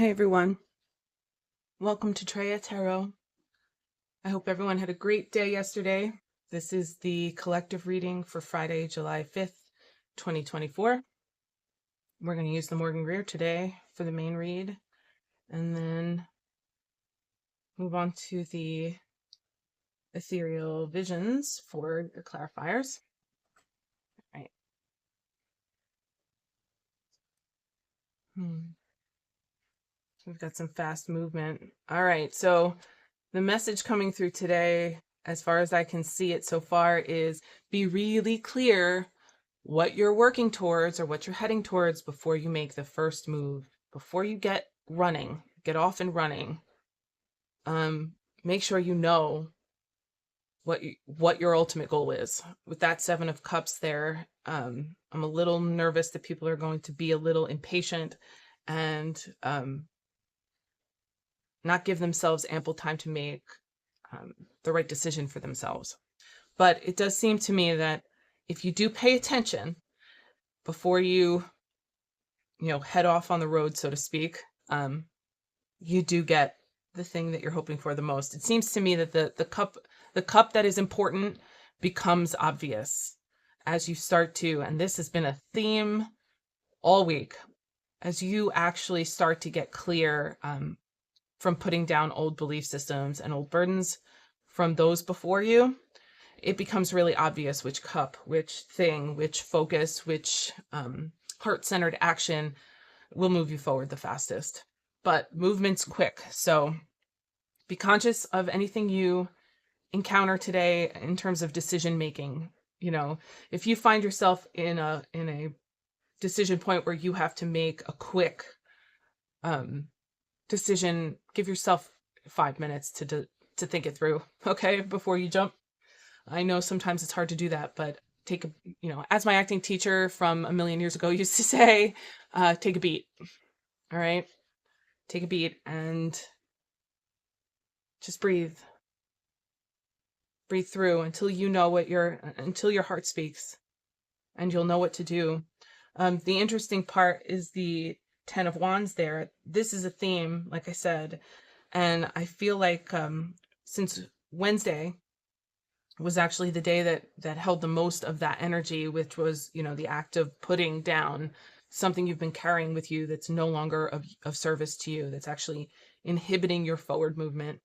Hi everyone, welcome to Treya Tarot. I hope everyone had a great day yesterday. This is the collective reading for Friday, July 5th, 2024. We're going to use the Morgan-Greer today for the main read and then move on to the Ethereal Visions for your clarifiers. All right. We've got some fast movement. All right, so the message coming through today, as far as I can see it so far, is be really clear what you're working towards or what you're heading towards before you make the first move, before you get off and running. Make sure you know what your ultimate goal is. With that Seven of Cups there, I'm a little nervous that people are going to be a little impatient and not give themselves ample time to make the right decision for themselves. But it does seem to me that if you do pay attention before you head off on the road, so to speak, you do get the thing that you're hoping for the most. It seems to me that the cup that is important becomes obvious as you start to, and this has been a theme all week, as you actually start to get clear from putting down old belief systems and old burdens from those before you. It becomes really obvious which cup, which thing, which focus, which heart-centered action will move you forward the fastest. But movement's quick, so be conscious of anything you encounter today in terms of decision making. If you find yourself in a decision point where you have to make a quick decision, give yourself 5 minutes to think it through, okay, before you jump. I know sometimes it's hard to do that, but take a, as my acting teacher from a million years ago used to say, take a beat. All right. Take a beat and just breathe. Breathe through until you know until your heart speaks and you'll know what to do. The interesting part is the 10 of Wands there. This is a theme, like I said, and I feel like since Wednesday was actually the day that held the most of that energy, which was, the act of putting down something you've been carrying with you that's no longer of service to you, that's actually inhibiting your forward movement.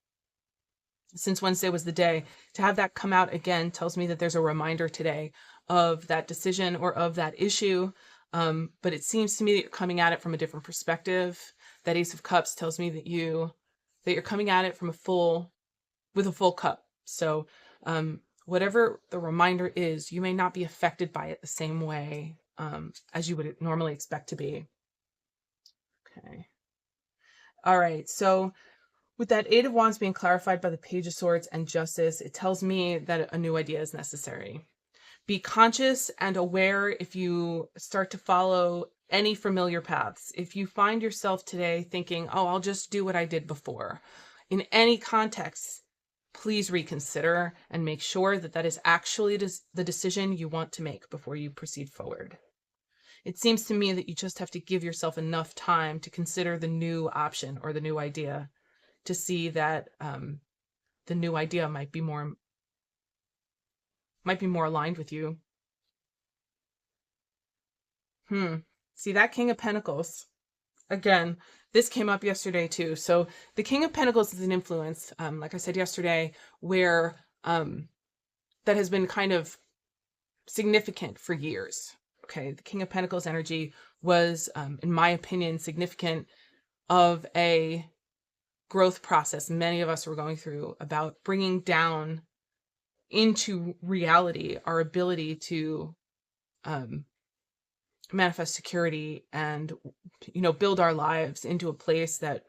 Since Wednesday was the day, to have that come out again tells me that there's a reminder today of that decision or of that issue. But it seems to me that you're coming at it from a different perspective. That Ace of Cups tells me that you're coming at it with a full cup. So whatever the reminder is, you may not be affected by it the same way as you would normally expect to be. Okay. All right. So with that Eight of Wands being clarified by the Page of Swords and Justice, it tells me that a new idea is necessary. Be conscious and aware if you start to follow any familiar paths. If you find yourself today thinking, oh, I'll just do what I did before, in any context, please reconsider and make sure that that is actually the decision you want to make before you proceed forward. It seems to me that you just have to give yourself enough time to consider the new option or the new idea to see that the new idea might be more aligned with you. See that King of Pentacles? Again, this came up yesterday too. So the King of Pentacles is an influence, like I said yesterday, where that has been kind of significant for years. Okay, the King of Pentacles energy was, in my opinion, significant of a growth process many of us were going through about bringing down into reality our ability to manifest security and build our lives into a place that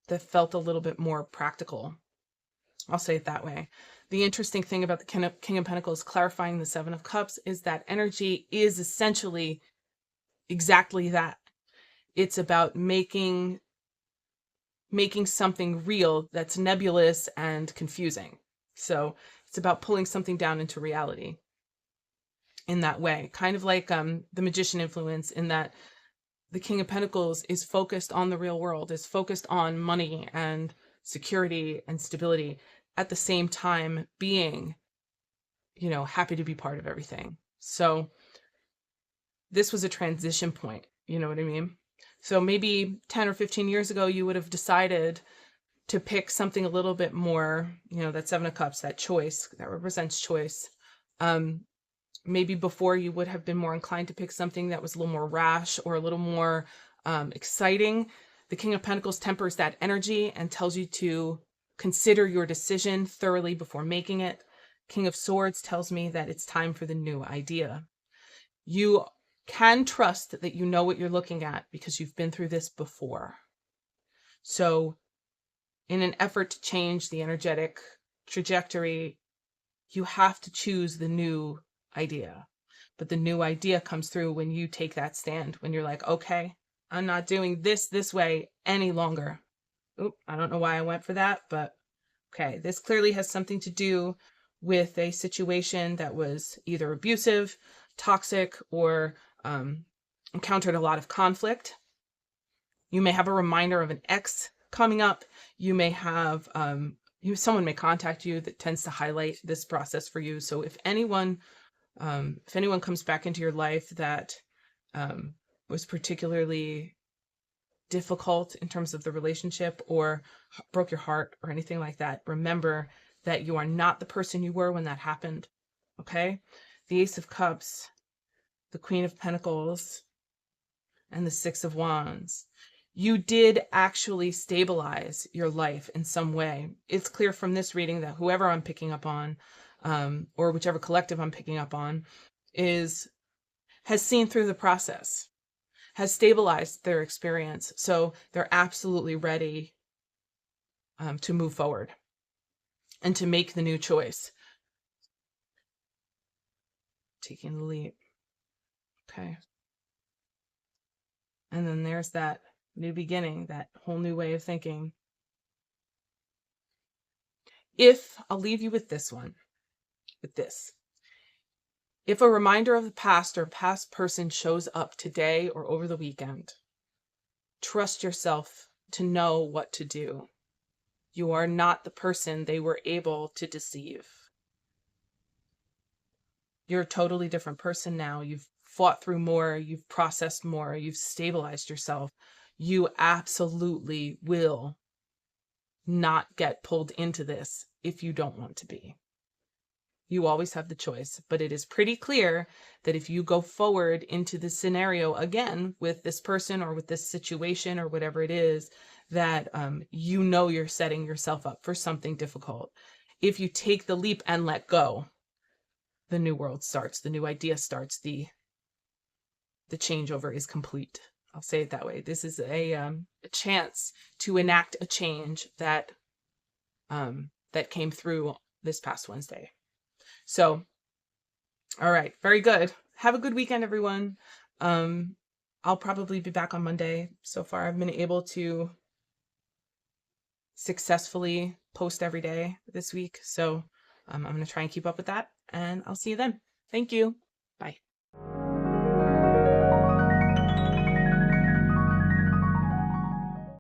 that felt a little bit more practical. I'll say it that way. The interesting thing about the King of Pentacles clarifying the Seven of Cups is that energy is essentially exactly that. It's about making something real that's nebulous and confusing. So it's about pulling something down into reality in that way, kind of like the Magician influence, in that the King of Pentacles is focused on the real world, is focused on money and security and stability, at the same time being, you know, happy to be part of everything. So this was a transition point, you know what I mean? So maybe 10 or 15 years ago, you would have decided to pick something a little bit more, you know, that Seven of Cups, that choice, that represents choice. Maybe before you would have been more inclined to pick something that was a little more rash or a little more exciting. The King of Pentacles tempers that energy and tells you to consider your decision thoroughly before making it. King of Swords tells me that it's time for the new idea. You can trust that you know what you're looking at because you've been through this before. So in an effort to change the energetic trajectory, you have to choose the new idea. But the new idea comes through when you take that stand, when you're like, okay, I'm not doing this way any longer. Oop, I don't know why I went for that, but okay, this clearly has something to do with a situation that was either abusive, toxic, or encountered a lot of conflict. You may have a reminder of an ex coming up. You may have someone may contact you that tends to highlight this process for you. So if anyone comes back into your life that was particularly difficult in terms of the relationship or broke your heart or anything like that, remember that you are not the person you were when that happened. Okay? The Ace of Cups, the Queen of Pentacles, and the Six of Wands. You did actually stabilize your life in some way. It's clear from this reading that whoever I'm picking up on, or whichever collective I'm picking up on, has seen through the process, has stabilized their experience. So they're absolutely ready to move forward and to make the new choice. Taking the leap. Okay. And then there's that new beginning, that whole new way of thinking. I'll leave you with this one, with this. If a reminder of the past or past person shows up today or over the weekend, trust yourself to know what to do. You are not the person they were able to deceive. You're a totally different person now. You've fought through more, you've processed more, you've stabilized yourself. You absolutely will not get pulled into this if you don't want to be. You always have the choice, but it is pretty clear that if you go forward into this scenario again with this person or with this situation or whatever it is, that you know you're setting yourself up for something difficult. If you take the leap and let go, the new world starts, the new idea starts, the changeover is complete. I'll say it that way. This is a chance to enact a change that that came through this past Wednesday. So, all right, very good. Have a good weekend, everyone. I'll probably be back on Monday. So far, I've been able to successfully post every day this week. So I'm going to try and keep up with that, and I'll see you then. Thank you. Bye.